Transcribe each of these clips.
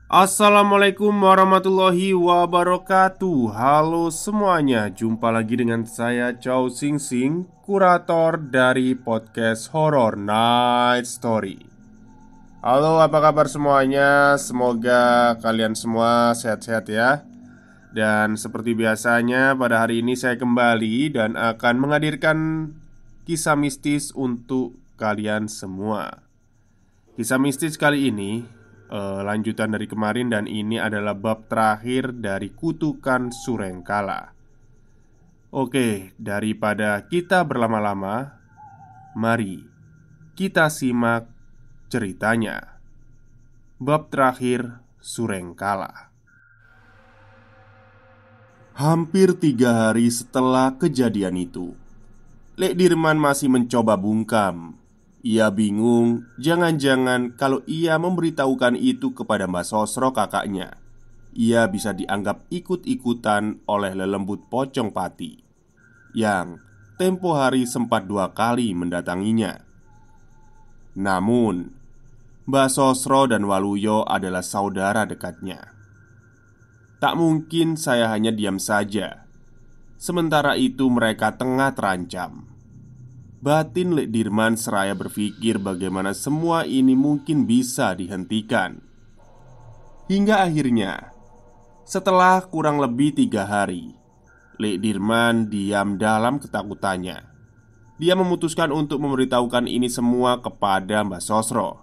Assalamualaikum warahmatullahi wabarakatuh. Halo semuanya, jumpa lagi dengan saya Chow Sing Sing, kurator dari podcast Horror Night Story. Halo, apa kabar semuanya? Semoga kalian semua sehat-sehat ya. Dan seperti biasanya pada hari ini saya kembali dan akan menghadirkan kisah mistis untuk kalian semua. Kisah mistis kali ini lanjutan dari kemarin, dan ini adalah bab terakhir dari Kutukan Surengkala. Oke, daripada kita berlama-lama, mari kita simak ceritanya. Bab terakhir Surengkala. Hampir 3 hari setelah kejadian itu, Lek Dirman masih mencoba bungkam. Ia bingung, jangan-jangan kalau ia memberitahukan itu kepada Mbak Sosro kakaknya, ia bisa dianggap ikut-ikutan oleh lelembut Pocong Pati yang tempo hari sempat 2 kali mendatanginya. Namun, Mbak Sosro dan Waluyo adalah saudara dekatnya. Tak mungkin saya hanya diam saja. Sementara itu mereka tengah terancam. Batin Lek Dirman seraya berpikir bagaimana semua ini mungkin bisa dihentikan. Hingga akhirnya, setelah kurang lebih 3 hari, Lek Dirman diam dalam ketakutannya. Dia memutuskan untuk memberitahukan ini semua kepada Mbak Sosro.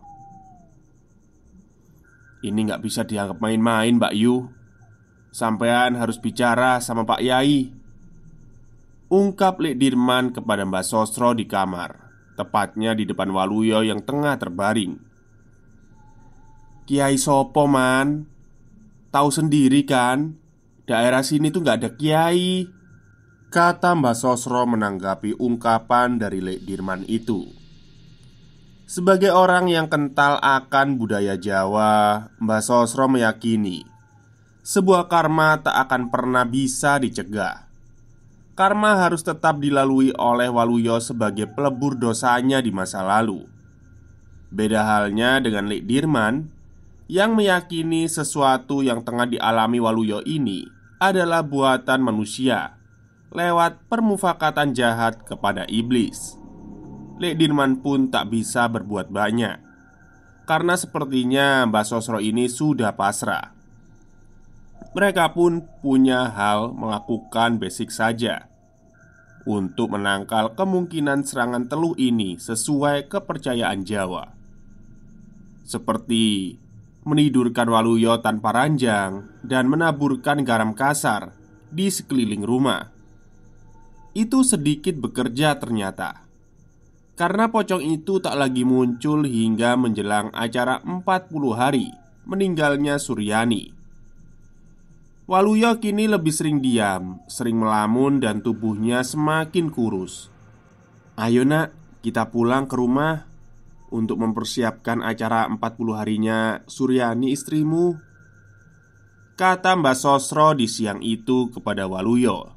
"Ini nggak bisa dianggap main-main, Mbak Yu. Sampean harus bicara sama Pak Yai," ungkap Lek Dirman kepada Mbak Sosro di kamar, tepatnya di depan Waluyo yang tengah terbaring. "Kiai sopo man? Tahu sendiri kan, daerah sini tuh nggak ada kiai," kata Mbak Sosro menanggapi ungkapan dari Lek Dirman itu. Sebagai orang yang kental akan budaya Jawa, Mbak Sosro meyakini sebuah karma tak akan pernah bisa dicegah. Karma harus tetap dilalui oleh Waluyo sebagai pelebur dosanya di masa lalu. Beda halnya dengan Lek Dirman yang meyakini sesuatu yang tengah dialami Waluyo ini adalah buatan manusia lewat permufakatan jahat kepada iblis. Lek Dirman pun tak bisa berbuat banyak, karena sepertinya Mbak Sosro ini sudah pasrah. Mereka pun punya hal melakukan basic saja untuk menangkal kemungkinan serangan teluh ini sesuai kepercayaan Jawa, seperti menidurkan Waluyo tanpa ranjang dan menaburkan garam kasar di sekeliling rumah. Itu sedikit bekerja ternyata, karena pocong itu tak lagi muncul hingga menjelang acara 40 hari meninggalnya Suryani. Waluyo kini lebih sering diam, sering melamun, dan tubuhnya semakin kurus. "Ayo nak, kita pulang ke rumah untuk mempersiapkan acara 40 harinya Suryani istrimu," kata Mbak Sosro di siang itu kepada Waluyo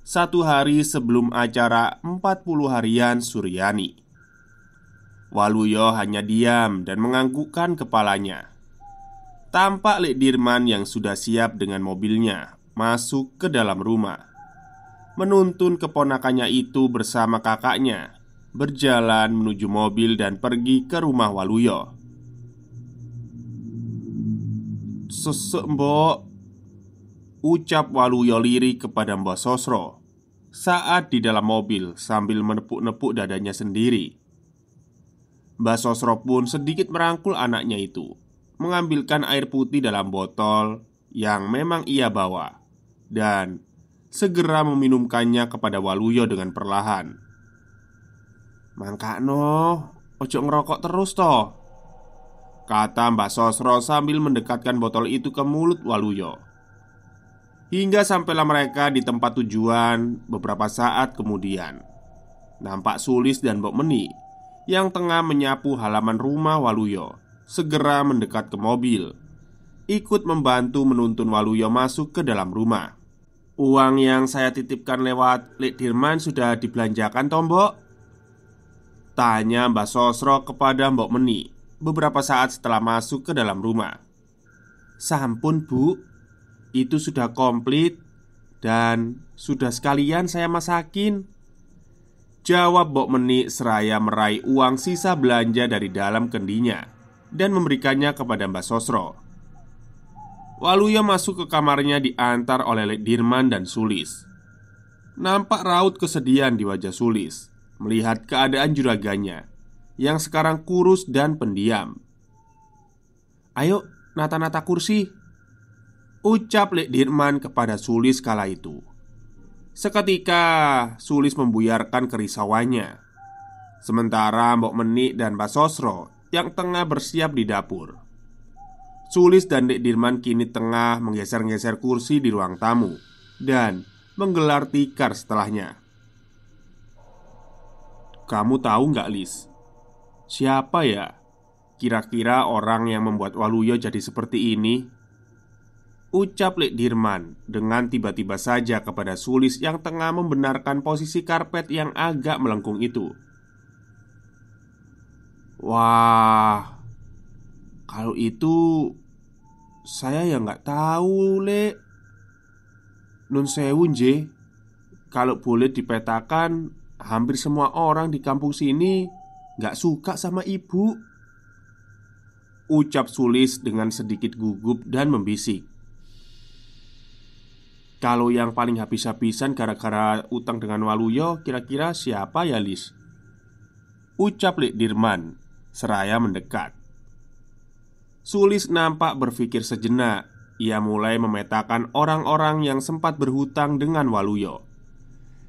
1 hari sebelum acara 40 harian Suryani. Waluyo hanya diam dan menganggukkan kepalanya. Tampak Lek Dirman yang sudah siap dengan mobilnya masuk ke dalam rumah, menuntun keponakannya itu bersama kakaknya berjalan menuju mobil dan pergi ke rumah Waluyo. "Sesek mbok," ucap Waluyo lirik kepada Mbak Sosro saat di dalam mobil sambil menepuk-nepuk dadanya sendiri. Mbak Sosro pun sedikit merangkul anaknya itu, mengambilkan air putih dalam botol yang memang ia bawa, dan segera meminumkannya kepada Waluyo dengan perlahan. "Mangkakno, ojo ngerokok terus toh," kata Mbak Sosro sambil mendekatkan botol itu ke mulut Waluyo. Hingga sampailah mereka di tempat tujuan. Beberapa saat kemudian, nampak Sulis dan Mbok Meni yang tengah menyapu halaman rumah Waluyo segera mendekat ke mobil, ikut membantu menuntun Waluyo masuk ke dalam rumah. "Uang yang saya titipkan lewat Lek Dirman sudah dibelanjakan toh, Mbok?" tanya Mbak Sosro kepada Mbok Meni beberapa saat setelah masuk ke dalam rumah. Sampun bu, itu sudah komplit dan sudah sekalian saya masakin, jawab Mbok Menik seraya meraih uang sisa belanja dari dalam kendinya dan memberikannya kepada Mbak Sosro. Waluyo masuk ke kamarnya diantar oleh Lek Dirman dan Sulis. Nampak raut kesedihan di wajah Sulis melihat keadaan juraganya yang sekarang kurus dan pendiam. "Ayo, nata-nata kursi," ucap Lek Dirman kepada Sulis kala itu. Seketika Sulis membuyarkan kerisauannya, sementara Mbok Menik dan Mbak Sosro yang tengah bersiap di dapur. Sulis dan Lek Dirman kini tengah menggeser-geser kursi di ruang tamu dan menggelar tikar setelahnya. "Kamu tahu nggak, Lis? Siapa ya kira-kira orang yang membuat Waluyo jadi seperti ini?" ucap Lek Dirman dengan tiba-tiba saja kepada Sulis yang tengah membenarkan posisi karpet yang agak melengkung itu. "Wah, kalau itu saya ya nggak tahu, Lek. Nun sewu nje, kalau boleh dipetakan, hampir semua orang di kampung sini nggak suka sama ibu," ucap Sulis dengan sedikit gugup dan membisik. "Kalau yang paling habis-habisan gara-gara utang dengan Waluyo, kira-kira siapa ya, Lis?" ucap Lek Dirman seraya mendekat. Sulis nampak berpikir sejenak. Ia mulai memetakan orang-orang yang sempat berhutang dengan Waluyo.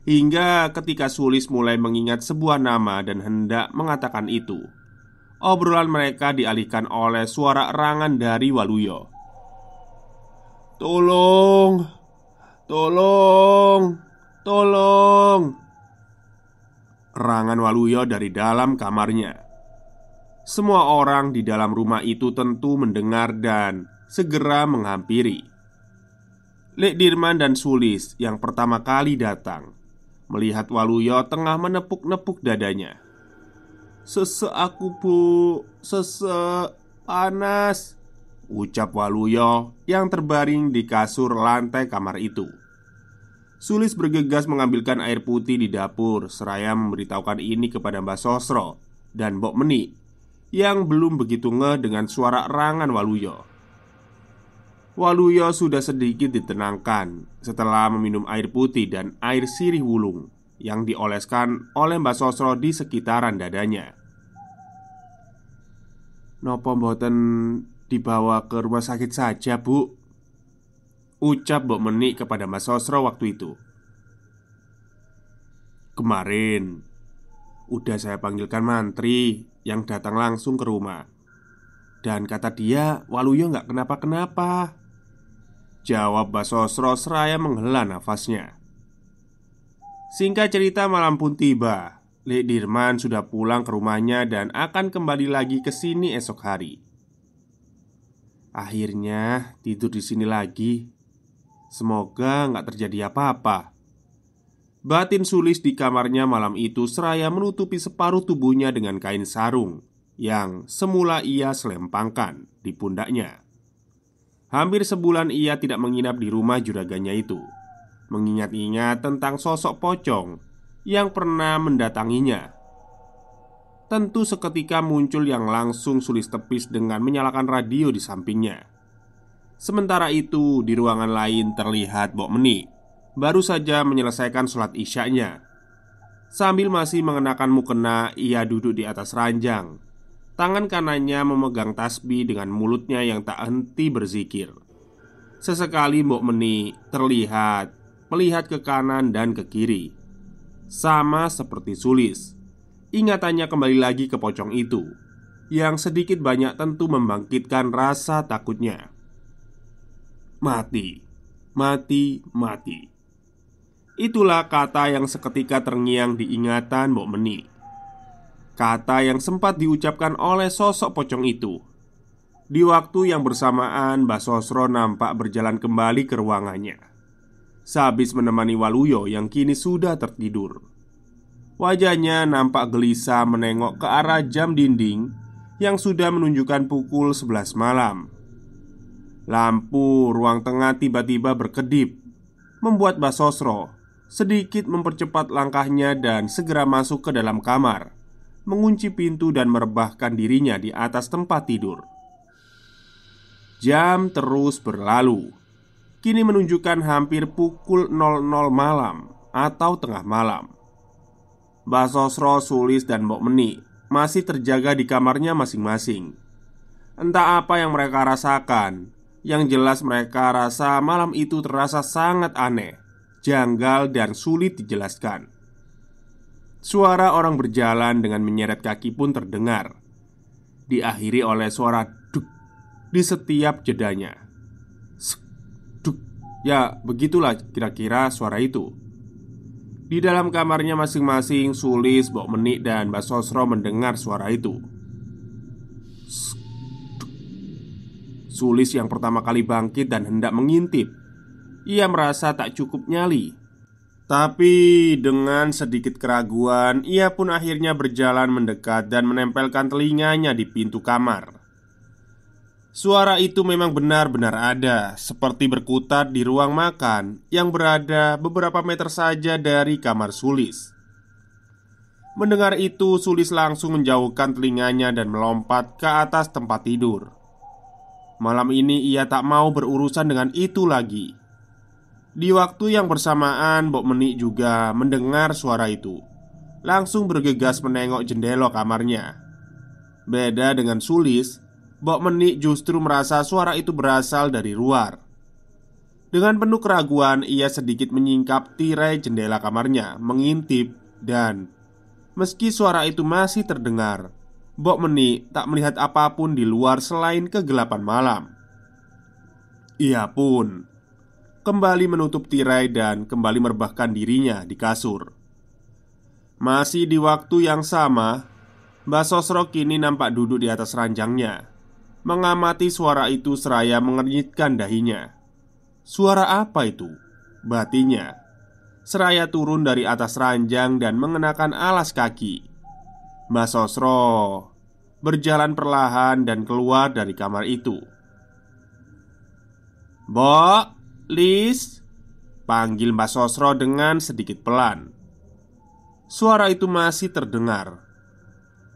Hingga ketika Sulis mulai mengingat sebuah nama dan hendak mengatakan itu, obrolan mereka dialihkan oleh suara erangan dari Waluyo. "Tolong! Tolong! Tolong!" erangan Waluyo dari dalam kamarnya. Semua orang di dalam rumah itu tentu mendengar dan segera menghampiri. Lek Dirman dan Sulis yang pertama kali datang melihat Waluyo tengah menepuk-nepuk dadanya. "Sesek aku bu, sesek, panas," ucap Waluyo yang terbaring di kasur lantai kamar itu. Sulis bergegas mengambilkan air putih di dapur seraya memberitahukan ini kepada Mbak Sosro dan Mbok Menik yang belum begitu ngeh dengan suara erangan Waluyo. Waluyo sudah sedikit ditenangkan setelah meminum air putih dan air sirih wulung yang dioleskan oleh Mbak Sosro di sekitaran dadanya. "Nopo mboten dibawa ke rumah sakit saja, Bu?" ucap Mbok Menik kepada Mbak Sosro waktu itu. "Kemarin udah saya panggilkan mantri yang datang langsung ke rumah, dan kata dia Waluyo nggak kenapa-kenapa," jawab Mbak Sosro seraya menghela nafasnya. Singkat cerita, malam pun tiba. Lek Dirman sudah pulang ke rumahnya dan akan kembali lagi ke sini esok hari. "Akhirnya tidur di sini lagi. Semoga nggak terjadi apa-apa," batin Sulis di kamarnya malam itu seraya menutupi separuh tubuhnya dengan kain sarung yang semula ia selempangkan di pundaknya. Hampir sebulan ia tidak menginap di rumah juraganya itu, mengingat-ingat tentang sosok pocong yang pernah mendatanginya. Tentu seketika muncul yang langsung Sulis tepis dengan menyalakan radio di sampingnya. Sementara itu di ruangan lain terlihat Mbok Menik baru saja menyelesaikan sholat isyaknya. Sambil masih mengenakan mukena, ia duduk di atas ranjang. Tangan kanannya memegang tasbih dengan mulutnya yang tak henti berzikir. Sesekali Mbok Menik terlihat melihat ke kanan dan ke kiri. Sama seperti Sulis, ingatannya kembali lagi ke pocong itu, yang sedikit banyak tentu membangkitkan rasa takutnya. Mati, mati, mati. Itulah kata yang seketika terngiang di ingatan Mbok Menik. Kata yang sempat diucapkan oleh sosok pocong itu. Di waktu yang bersamaan, Mbak Sosro nampak berjalan kembali ke ruangannya, sehabis menemani Waluyo yang kini sudah tertidur. Wajahnya nampak gelisah menengok ke arah jam dinding yang sudah menunjukkan pukul 11 malam. Lampu ruang tengah tiba-tiba berkedip, membuat Mbak Sosro sedikit mempercepat langkahnya dan segera masuk ke dalam kamar, mengunci pintu dan merebahkan dirinya di atas tempat tidur. Jam terus berlalu. Kini menunjukkan hampir pukul 00 malam atau tengah malam. Mbak Sosro, Sulis, dan Mbok Meni masih terjaga di kamarnya masing-masing. Entah apa yang mereka rasakan, yang jelas mereka rasa malam itu terasa sangat aneh, janggal, dan sulit dijelaskan. Suara orang berjalan dengan menyeret kaki pun terdengar, diakhiri oleh suara duk di setiap jedanya. Sek, duk. Ya, begitulah kira-kira suara itu. Di dalam kamarnya masing-masing, Sulis, Mbok Menik, dan Mbak Sosro mendengar suara itu. Sek, duk. Sulis yang pertama kali bangkit dan hendak mengintip. Ia merasa tak cukup nyali. Tapi dengan sedikit keraguan, ia pun akhirnya berjalan mendekat dan menempelkan telinganya di pintu kamar. Suara itu memang benar-benar ada, seperti berkutat di ruang makan yang berada beberapa meter saja dari kamar Sulis. Mendengar itu, Sulis langsung menjauhkan telinganya dan melompat ke atas tempat tidur. Malam ini ia tak mau berurusan dengan itu lagi. Di waktu yang bersamaan, Mbok Menik juga mendengar suara itu. Langsung bergegas menengok jendela kamarnya. Beda dengan Sulis, Mbok Menik justru merasa suara itu berasal dari luar. Dengan penuh keraguan, ia sedikit menyingkap tirai jendela kamarnya, mengintip, dan meski suara itu masih terdengar, Mbok Menik tak melihat apapun di luar selain kegelapan malam. Ia pun kembali menutup tirai dan kembali merebahkan dirinya di kasur. Masih di waktu yang sama, Mbak Sosro kini nampak duduk di atas ranjangnya, mengamati suara itu seraya mengernyitkan dahinya. Suara apa itu? Batinya. Seraya turun dari atas ranjang dan mengenakan alas kaki. Mbak Sosro berjalan perlahan dan keluar dari kamar itu. "Mbok, Lis," panggil Mbak Sosro dengan sedikit pelan. Suara itu masih terdengar.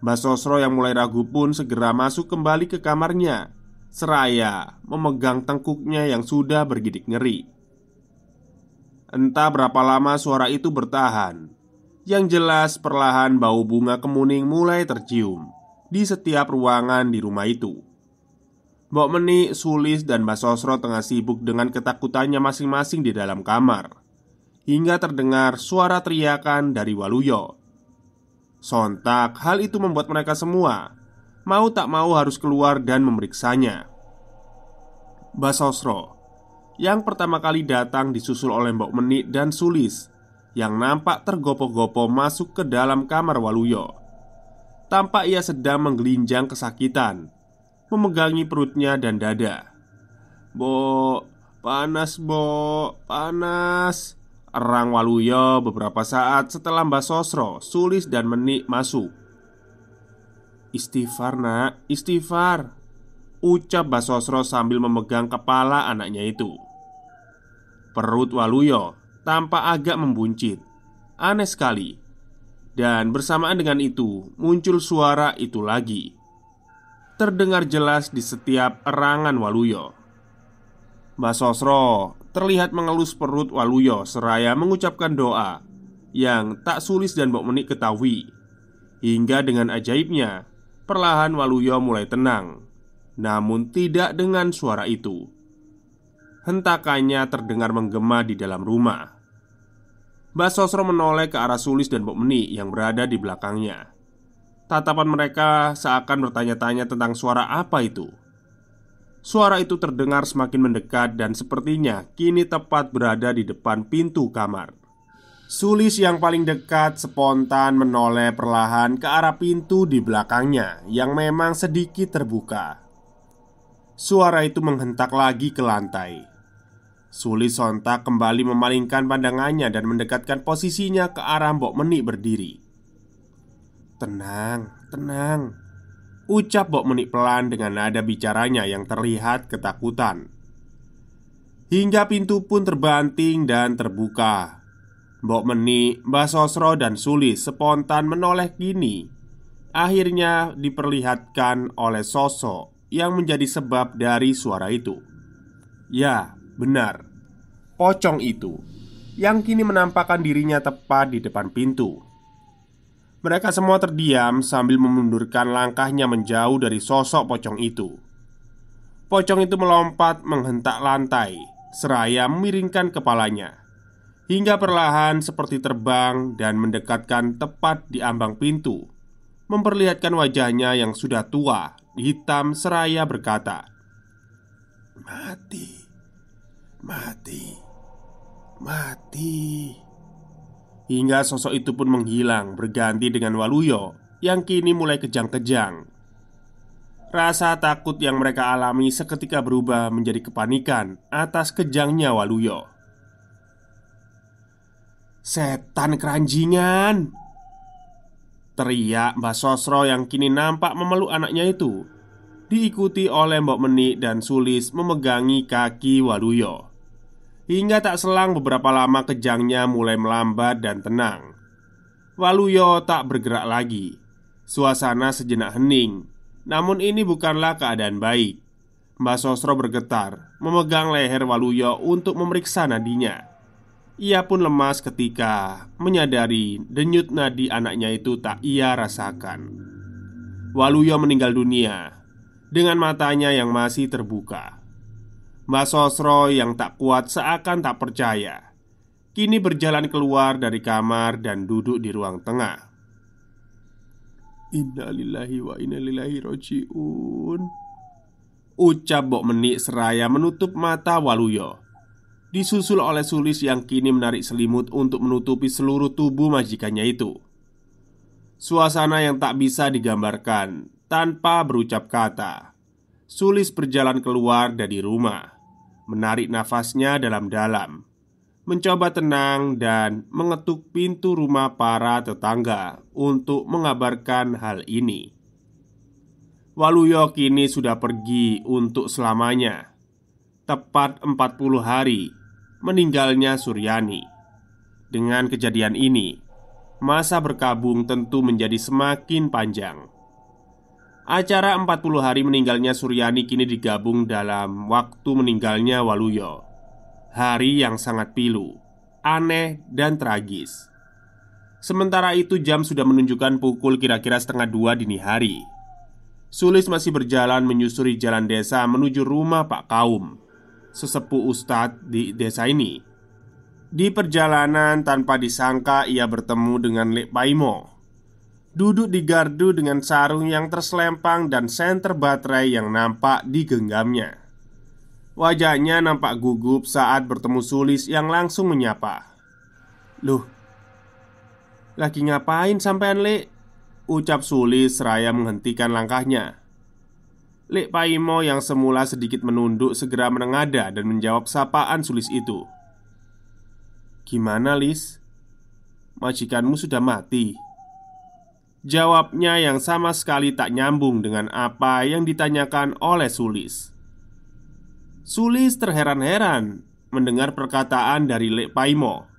Mbak Sosro yang mulai ragu pun segera masuk kembali ke kamarnya, seraya memegang tengkuknya yang sudah bergidik ngeri. Entah berapa lama suara itu bertahan. Yang jelas perlahan bau bunga kemuning mulai tercium di setiap ruangan di rumah itu. Mbok Menik, Sulis, dan Mbak Sosro tengah sibuk dengan ketakutannya masing-masing di dalam kamar, hingga terdengar suara teriakan dari Waluyo. Sontak hal itu membuat mereka semua mau tak mau harus keluar dan memeriksanya. Mbak Sosro yang pertama kali datang disusul oleh Mbok Menik dan Sulis, yang nampak tergopoh-gopoh masuk ke dalam kamar Waluyo. Tampak ia sedang menggelinjang kesakitan, memegangi perutnya dan dada. "Bo, panas, Bo, panas," erang Waluyo beberapa saat setelah Mbak Sosro, Sulis, dan Menik masuk. "Istighfar, nak, istighfar," ucap Mbak Sosro sambil memegang kepala anaknya itu. Perut Waluyo tampak agak membuncit. Aneh sekali. Dan bersamaan dengan itu muncul suara itu lagi, terdengar jelas di setiap erangan Waluyo. Mbak Sosro terlihat mengelus perut Waluyo seraya mengucapkan doa yang tak Sulis dan Mbok Menik ketahui. Hingga dengan ajaibnya, perlahan Waluyo mulai tenang. Namun tidak dengan suara itu. Hentakannya terdengar menggema di dalam rumah. Mbak Sosro menoleh ke arah Sulis dan Mbok Menik yang berada di belakangnya. Tatapan mereka seakan bertanya-tanya tentang suara apa itu. Suara itu terdengar semakin mendekat dan sepertinya kini tepat berada di depan pintu kamar. Sulis yang paling dekat spontan menoleh perlahan ke arah pintu di belakangnya yang memang sedikit terbuka. Suara itu menghentak lagi ke lantai. Sulis sontak kembali memalingkan pandangannya dan mendekatkan posisinya ke arah Mbok Menik berdiri. "Tenang, tenang," ucap Mbok Menik pelan dengan nada bicaranya yang terlihat ketakutan. hingga pintu pun terbanting dan terbuka. Mbok Meni, Mbah Sosro, dan Sulis spontan menoleh kini. Akhirnya diperlihatkan oleh sosok yang menjadi sebab dari suara itu. Ya, benar, pocong itu yang kini menampakkan dirinya tepat di depan pintu. Mereka semua terdiam sambil memundurkan langkahnya menjauh dari sosok pocong itu. Pocong itu melompat menghentak lantai seraya memiringkan kepalanya hingga perlahan seperti terbang dan mendekatkan tepat di ambang pintu, memperlihatkan wajahnya yang sudah tua, hitam seraya berkata, "Mati, mati, mati." Hingga sosok itu pun menghilang berganti dengan Waluyo yang kini mulai kejang-kejang. Rasa takut yang mereka alami seketika berubah menjadi kepanikan atas kejangnya Waluyo. "Setan keranjingan!" teriak Mbah Sosro yang kini nampak memeluk anaknya itu, diikuti oleh Mbok Meni dan Sulis memegangi kaki Waluyo. Hingga tak selang beberapa lama kejangnya mulai melambat dan tenang. Waluyo tak bergerak lagi. Suasana sejenak hening. Namun ini bukanlah keadaan baik. Mbah Sosro bergetar memegang leher Waluyo untuk memeriksa nadinya. Ia pun lemas ketika menyadari denyut nadi anaknya itu tak ia rasakan. Waluyo meninggal dunia dengan matanya yang masih terbuka. Mbah Sosro yang tak kuat seakan tak percaya kini berjalan keluar dari kamar dan duduk di ruang tengah. "Innalillahi wa inna ilaihi rajiun," ucap Mbok Meni seraya menutup mata Waluyo, disusul oleh Sulis yang kini menarik selimut untuk menutupi seluruh tubuh majikannya itu. Suasana yang tak bisa digambarkan tanpa berucap kata. Sulis berjalan keluar dari rumah, menarik nafasnya dalam-dalam, mencoba tenang dan mengetuk pintu rumah para tetangga untuk mengabarkan hal ini. Waluyo kini sudah pergi untuk selamanya. Tepat 40 hari meninggalnya Suryani. Dengan kejadian ini, masa berkabung tentu menjadi semakin panjang. Acara 40 hari meninggalnya Suryani kini digabung dalam waktu meninggalnya Waluyo. Hari yang sangat pilu, aneh dan tragis. Sementara itu jam sudah menunjukkan pukul kira-kira setengah 2 dini hari. Sulis masih berjalan menyusuri jalan desa menuju rumah Pak Kaum, sesepuh ustadz di desa ini. Di perjalanan tanpa disangka ia bertemu dengan Lek Paimo, duduk di gardu dengan sarung yang terselempang dan senter baterai yang nampak di genggamnya. Wajahnya nampak gugup saat bertemu Sulis yang langsung menyapa. "Loh, lagi ngapain sampean, Lek?" ucap Sulis seraya menghentikan langkahnya. Lek Paimo yang semula sedikit menunduk segera menengada dan menjawab sapaan Sulis itu. "Gimana, Lis? Majikanmu sudah mati?" Jawabnya yang sama sekali tak nyambung dengan apa yang ditanyakan oleh Sulis. Sulis terheran-heran mendengar perkataan dari Lek Paimo.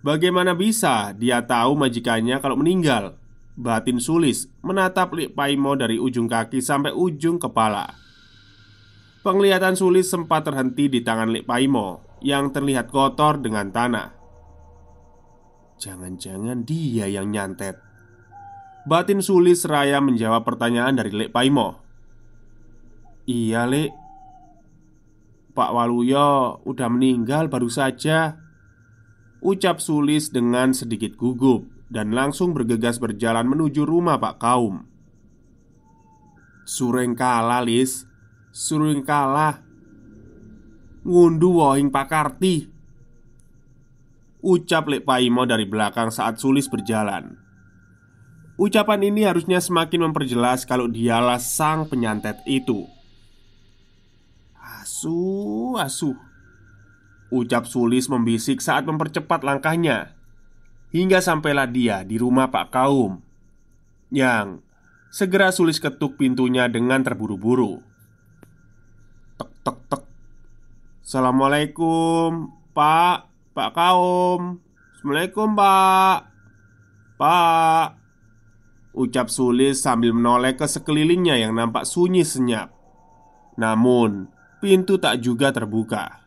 Bagaimana bisa dia tahu majikannya kalau meninggal? Batin Sulis menatap Lek Paimo dari ujung kaki sampai ujung kepala. Penglihatan Sulis sempat terhenti di tangan Lek Paimo yang terlihat kotor dengan tanah. Jangan-jangan dia yang nyantet. Batin Sulis seraya menjawab pertanyaan dari Lek Paimo. "Iya, Lek. Pak Waluyo udah meninggal baru saja," ucap Sulis dengan sedikit gugup dan langsung bergegas berjalan menuju rumah Pak Kaum. "Sureng kalah, Lis. Sureng kalah. Ngundu wohing Pak Karti," ucap Lek Paimo dari belakang saat Sulis berjalan. Ucapan ini harusnya semakin memperjelas kalau dialah sang penyantet itu. "Asuh, asuh," ucap Sulis membisik saat mempercepat langkahnya, hingga sampailah dia di rumah Pak Kaum, yang segera Sulis ketuk pintunya dengan terburu-buru. Tek tek tek. "Assalamualaikum, Pak, Pak Kaum. Assalamualaikum, Pak. Pak," ucap Sulis sambil menoleh ke sekelilingnya yang nampak sunyi senyap. Namun, pintu tak juga terbuka.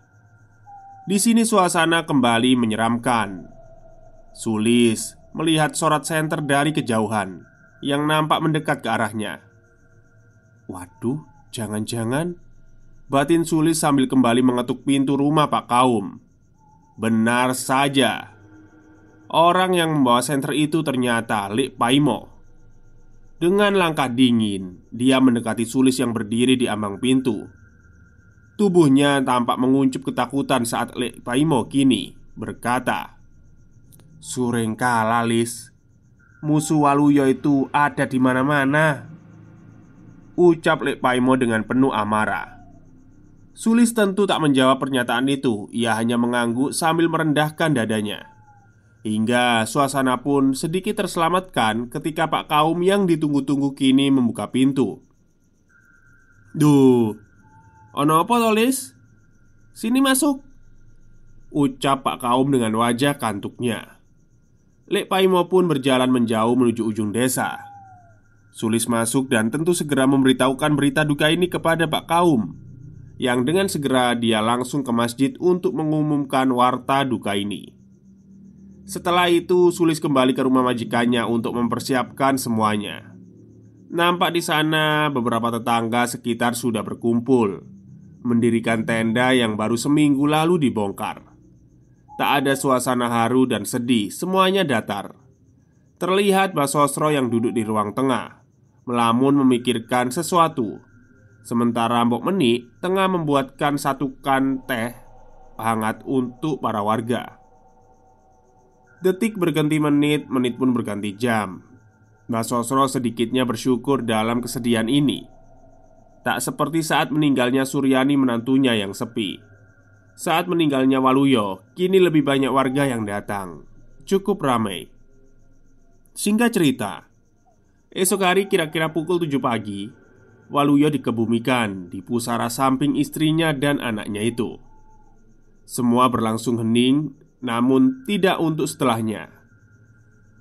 Di sini suasana kembali menyeramkan. Sulis melihat sorot senter dari kejauhan yang nampak mendekat ke arahnya. Waduh, jangan-jangan, batin Sulis sambil kembali mengetuk pintu rumah Pak Kaum. Benar saja, orang yang membawa senter itu ternyata Lek Paimo. Dengan langkah dingin, dia mendekati Sulis yang berdiri di ambang pintu. Tubuhnya tampak menguncup ketakutan saat Lek Paimo kini berkata, "Surengkala, Lis. Musuh Waluyo itu ada di mana-mana," ucap Lek Paimo dengan penuh amarah. Sulis tentu tak menjawab pernyataan itu. Ia hanya mengangguk sambil merendahkan dadanya. Hingga suasana pun sedikit terselamatkan ketika Pak Kaum yang ditunggu-tunggu kini membuka pintu. "Duh, ono apa to, Lis? Sini masuk," ucap Pak Kaum dengan wajah kantuknya. Lek Paimo pun berjalan menjauh menuju ujung desa. Sulis masuk dan tentu segera memberitahukan berita duka ini kepada Pak Kaum, yang dengan segera dia langsung ke masjid untuk mengumumkan warta duka ini. Setelah itu, Sulis kembali ke rumah majikannya untuk mempersiapkan semuanya. Nampak di sana beberapa tetangga sekitar sudah berkumpul, mendirikan tenda yang baru seminggu lalu dibongkar. Tak ada suasana haru dan sedih, semuanya datar. Terlihat Mbak Sosro yang duduk di ruang tengah, melamun memikirkan sesuatu. Sementara Mbok Menik tengah membuatkan satu kan teh hangat untuk para warga. Detik berganti menit, menit pun berganti jam. Mbak Sosro sedikitnya bersyukur dalam kesedihan ini. Tak seperti saat meninggalnya Suryani menantunya yang sepi. Saat meninggalnya Waluyo, kini lebih banyak warga yang datang. Cukup ramai. Singkat cerita, esok hari kira-kira pukul 7 pagi, Waluyo dikebumikan di pusara samping istrinya dan anaknya itu. Semua berlangsung hening, namun tidak untuk setelahnya.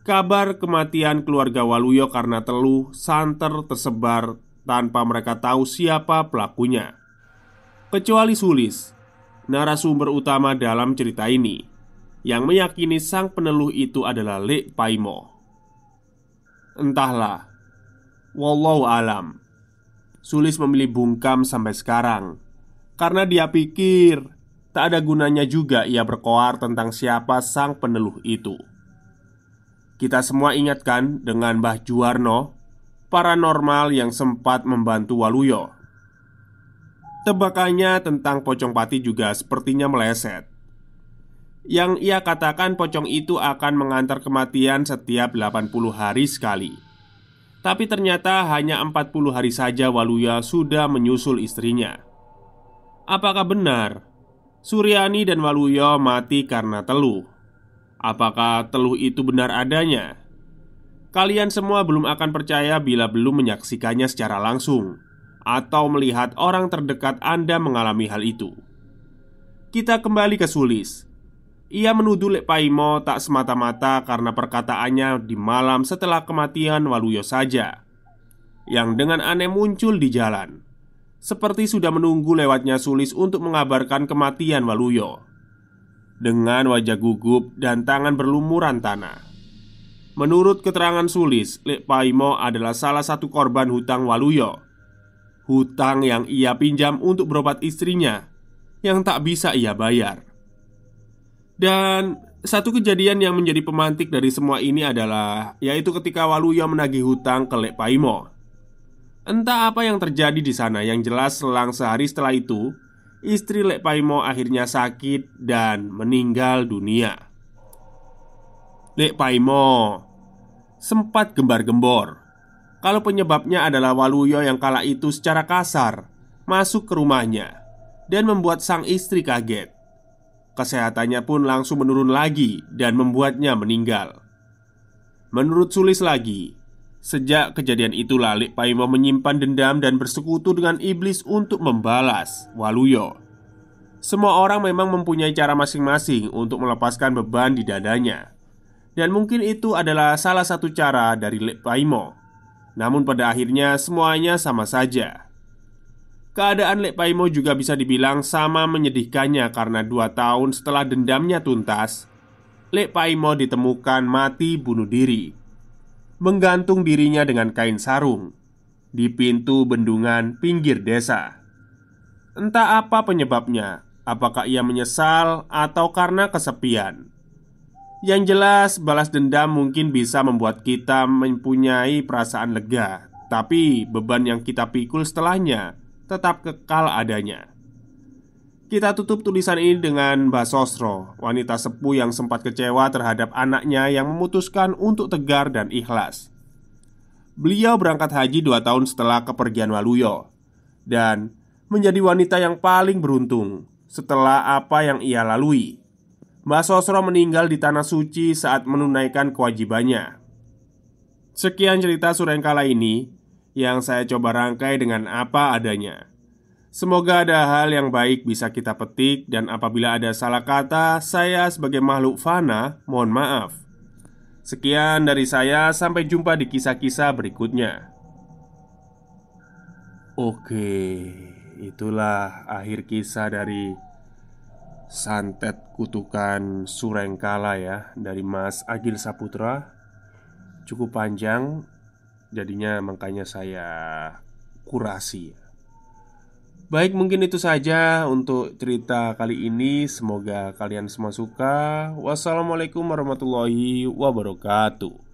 Kabar kematian keluarga Waluyo karena teluh santer tersebar tanpa mereka tahu siapa pelakunya, kecuali Sulis, narasumber utama dalam cerita ini, yang meyakini sang peneluh itu adalah Lek Paimo. Entahlah, wallahu alam. Sulis memilih bungkam sampai sekarang karena dia pikir tak ada gunanya juga ia berkoar tentang siapa sang peneluh itu. Kita semua ingatkan dengan Mbah Juwarno, paranormal yang sempat membantu Waluyo. Tebakannya tentang Pocong Pati juga sepertinya meleset. Yang ia katakan pocong itu akan mengantar kematian setiap 80 hari sekali. Tapi ternyata hanya 40 hari saja Waluyo sudah menyusul istrinya. Apakah benar Suryani dan Waluyo mati karena teluh? Apakah teluh itu benar adanya? Kalian semua belum akan percaya bila belum menyaksikannya secara langsung atau melihat orang terdekat Anda mengalami hal itu. Kita kembali ke Sulis. Ia menuduh Lek Paimo tak semata-mata karena perkataannya di malam setelah kematian Waluyo saja, yang dengan aneh muncul di jalan, seperti sudah menunggu lewatnya Sulis untuk mengabarkan kematian Waluyo. Dengan wajah gugup dan tangan berlumuran tanah. Menurut keterangan Sulis, Lek Paimo adalah salah satu korban hutang Waluyo. Hutang yang ia pinjam untuk berobat istrinya yang tak bisa ia bayar. Dan satu kejadian yang menjadi pemantik dari semua ini adalah yaitu ketika Waluyo menagih hutang ke Lek Paimo. Entah apa yang terjadi di sana, yang jelas selang sehari setelah itu, istri Lek Paimo akhirnya sakit dan meninggal dunia. Lek Paimo sempat gembar-gembor kalau penyebabnya adalah Waluyo yang kala itu secara kasar masuk ke rumahnya dan membuat sang istri kaget. Kesehatannya pun langsung menurun lagi dan membuatnya meninggal. Menurut Sulis lagi, sejak kejadian itulah Lek Paimo menyimpan dendam dan bersekutu dengan iblis untuk membalas Waluyo. Semua orang memang mempunyai cara masing-masing untuk melepaskan beban di dadanya. Dan mungkin itu adalah salah satu cara dari Lek Paimo. Namun pada akhirnya semuanya sama saja. Keadaan Lek Paimo juga bisa dibilang sama menyedihkannya karena 2 tahun setelah dendamnya tuntas, Lek Paimo ditemukan mati bunuh diri, menggantung dirinya dengan kain sarung di pintu bendungan pinggir desa. Entah apa penyebabnya, apakah ia menyesal atau karena kesepian. Yang jelas, balas dendam mungkin bisa membuat kita mempunyai perasaan lega, tapi beban yang kita pikul setelahnya tetap kekal adanya. Kita tutup tulisan ini dengan Mbak Sosro, wanita sepuh yang sempat kecewa terhadap anaknya yang memutuskan untuk tegar dan ikhlas. Beliau berangkat haji 2 tahun setelah kepergian Waluyo dan menjadi wanita yang paling beruntung setelah apa yang ia lalui. Mbak Sosro meninggal di Tanah Suci saat menunaikan kewajibannya. Sekian cerita Surengkala ini yang saya coba rangkai dengan apa adanya. Semoga ada hal yang baik bisa kita petik, dan apabila ada salah kata, saya sebagai makhluk fana mohon maaf. Sekian dari saya, sampai jumpa di kisah-kisah berikutnya. Oke, itulah akhir kisah dari Santet Kutukan Surengkala ya, dari Mas Agil Saputra. Cukup panjang, jadinya makanya saya kurasi. Baik, mungkin itu saja untuk cerita kali ini. Semoga kalian semua suka. Wassalamualaikum warahmatullahi wabarakatuh.